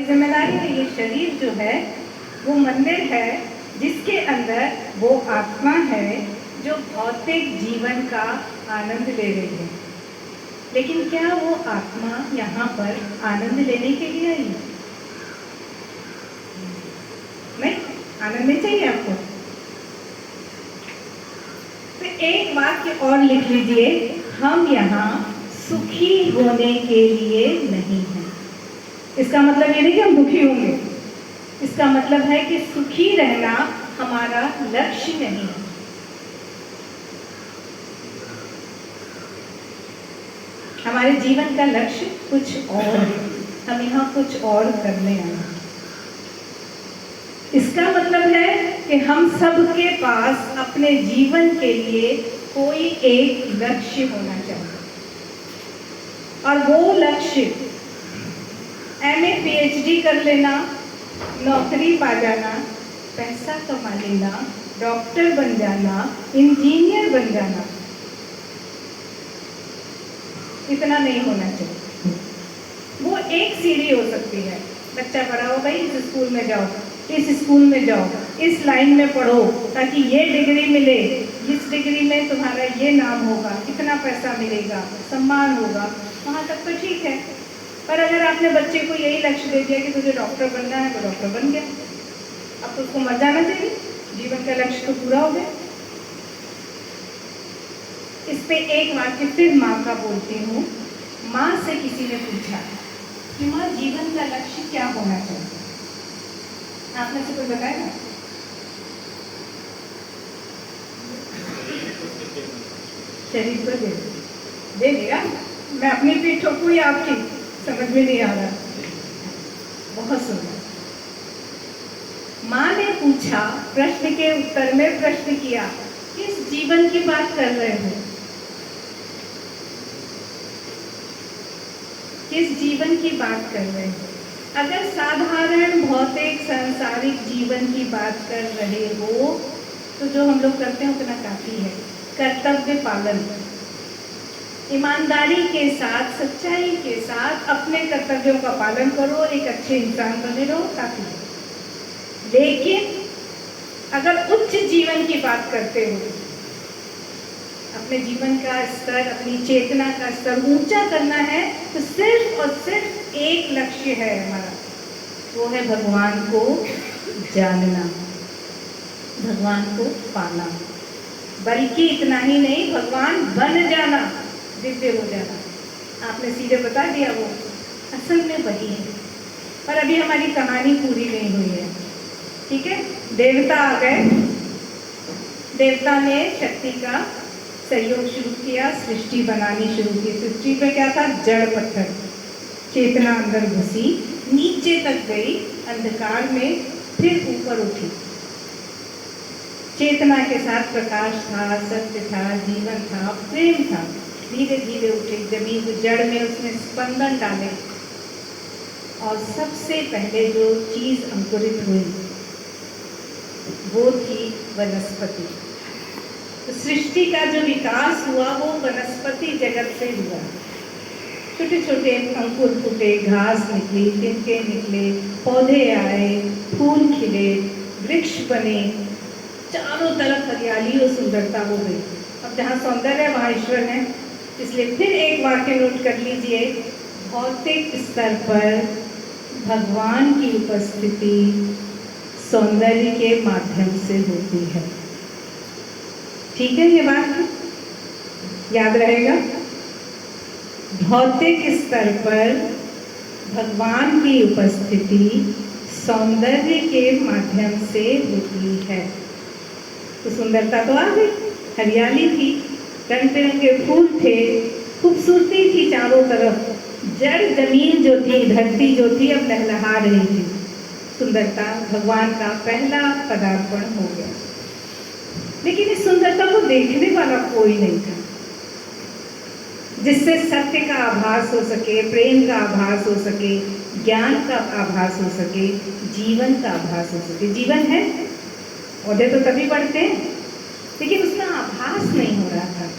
जिम्मेदारी है। ये शरीर जो है वो मंदिर है जिसके अंदर वो आत्मा है जो भौतिक जीवन का आनंद ले रही है। लेकिन क्या वो आत्मा यहाँ पर आनंद लेने के लिए आई? नहीं, आनंद नहीं चाहिए आपको। तो एक वाक्य और लिख लीजिए, हम यहाँ सुखी होने के लिए नहीं हैं। इसका मतलब ये नहीं कि हम दुखी होंगे, इसका मतलब है कि सुखी रहना हमारा लक्ष्य नहीं है। हमारे जीवन का लक्ष्य कुछ और है, हम यहाँ कुछ और करने आए हैं। इसका मतलब है कि हम सबके पास अपने जीवन के लिए कोई एक लक्ष्य होना चाहिए, और वो लक्ष्य MA PhD कर लेना, नौकरी पा जाना, पैसा कमा लेना, डॉक्टर बन जाना, इंजीनियर बन जाना, इतना नहीं होना चाहिए। वो एक सीढ़ी हो सकती है। बच्चा बड़ा हो, भाई इस स्कूल में जाओ, इस स्कूल में जाओ, इस लाइन में पढ़ो ताकि ये डिग्री मिले, इस डिग्री में तुम्हारा ये नाम होगा, इतना पैसा मिलेगा, सम्मान होगा, वहाँ तक तो ठीक है। पर अगर आपने बच्चे को यही लक्ष्य दे दिया कि तुझे डॉक्टर बनना है, तो डॉक्टर बन गया, अब तो उसको मर जाना चाहिए, जीवन का लक्ष्य तो पूरा हो गया। इस पे एक वाक्य फिर माँ का बोलती हूँ। माँ से किसी ने पूछा कि माँ जीवन का लक्ष्य क्या होना चाहिए? आप में से कोई बताएगा? शरीर पर दे देगा। मैं अपनी पीठ ठोकूं या आपकी? समझ में नहीं आ रहा। बहुत सुंदर। माँ ने पूछा, प्रश्न के उत्तर में प्रश्न किया, किस जीवन की बात कर रहे हो? किस जीवन की बात कर रहे हो? अगर साधारण भौतिक सांसारिक जीवन की बात कर रहे हो तो जो हम लोग करते हैं उतना काफी है। कर्तव्य पालन, ईमानदारी के साथ, सच्चाई के साथ अपने कर्तव्यों का पालन करो, एक अच्छे इंसान बने रहो, काफी है। लेकिन अगर उच्च जीवन की बात करते हो, अपने जीवन का स्तर, अपनी चेतना का स्तर ऊंचा करना है, तो सिर्फ और सिर्फ एक लक्ष्य है हमारा, वो है भगवान को जानना, भगवान को पाना। बल्कि इतना ही नहीं, भगवान बन जाना, दिव्य हो जाना। आपने सीधे बता दिया, वो असल में वही है। पर अभी हमारी कहानी पूरी नहीं हुई है, ठीक है? देवता आ गए, देवता ने शक्ति का सहयोग शुरू किया, सृष्टि बनानी शुरू की। सृष्टि पे क्या था? जड़ पत्थर। चेतना अंदर घुसी, नीचे तक गई, अंधकार में फिर ऊपर उठी। चेतना के साथ प्रकाश था, सत्य था, जीवन था, प्रेम था। धीरे धीरे उठी जमीन, जड़ में उसने स्पंदन डाले, और सबसे पहले जो चीज अंकुरित हुई वो थी वनस्पति। तो सृष्टि का जो विकास हुआ वो वनस्पति जगत से हुआ। छोटे छोटे अंकुर फूटे, घास निकली, तिनके निकले, पौधे आए, फूल खिले, वृक्ष बने, चारों तरफ हरियाली और सुंदरता हो गई। अब जहाँ सौंदर्य है वहाँ ईश्वर है। इसलिए फिर एक वाक्य नोट कर लीजिए, भौतिक स्तर पर भगवान की उपस्थिति सौंदर्य के माध्यम से होती है। ठीक है, ये बात याद रहेगा। भौतिक स्तर पर भगवान की उपस्थिति सौंदर्य के माध्यम से होती है। तो सुंदरता तो आ गई, हरियाली थी, रंग बिरंगे फूल थे, खूबसूरती थी चारों तरफ, जड़ जमीन जो थी, धरती जो थी, अब लहलहा रही थी। सुंदरता भगवान का पहला पदार्पण हो गया। लेकिन इस सुंदरता को देखने वाला कोई नहीं था, जिससे सत्य का आभास हो सके, प्रेम का आभास हो सके, ज्ञान का आभास हो सके, जीवन का आभास हो सके। जीवन है, पौधे तो तभी बढ़ते हैं, लेकिन उसका आभास नहीं हो रहा था।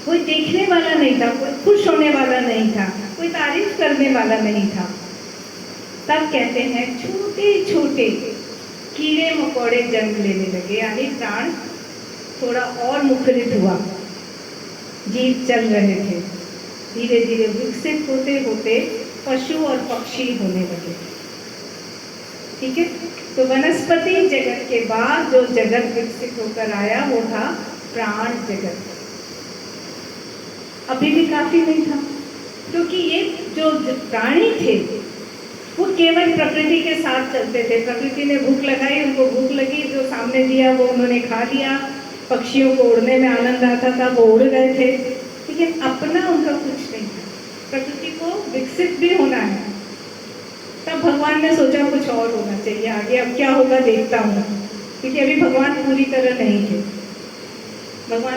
कोई देखने वाला नहीं था, कोई खुश होने वाला नहीं था, कोई तारीफ करने वाला नहीं था। तब कहते हैं छोटे छोटे कीड़े मकोड़े जन्म लेने लगे, यानी प्राण थोड़ा और मुखरित हुआ, जीव चल रहे थे। धीरे धीरे विकसित होते होते पशु और पक्षी होने लगे। ठीक है, तो वनस्पति जगत के बाद जो जगत विकसित होकर आया वो था प्राण जगत। अभी भी काफी नहीं था, क्योंकि ये जो प्राणी थे वो केवल प्रकृति के साथ चलते थे। प्रकृति ने भूख लगाई, उनको भूख लगी, जो सामने दिया वो उन्होंने खा लिया। पक्षियों को उड़ने में आनंद आता था, वो उड़ गए थे, लेकिन अपना उनका कुछ नहीं था। प्रकृति को विकसित भी होना है, तब भगवान ने सोचा कुछ और होना चाहिए आगे, अब क्या होगा देखता हूँ, क्योंकि अभी भगवान पूरी तरह नहीं थे। भगवान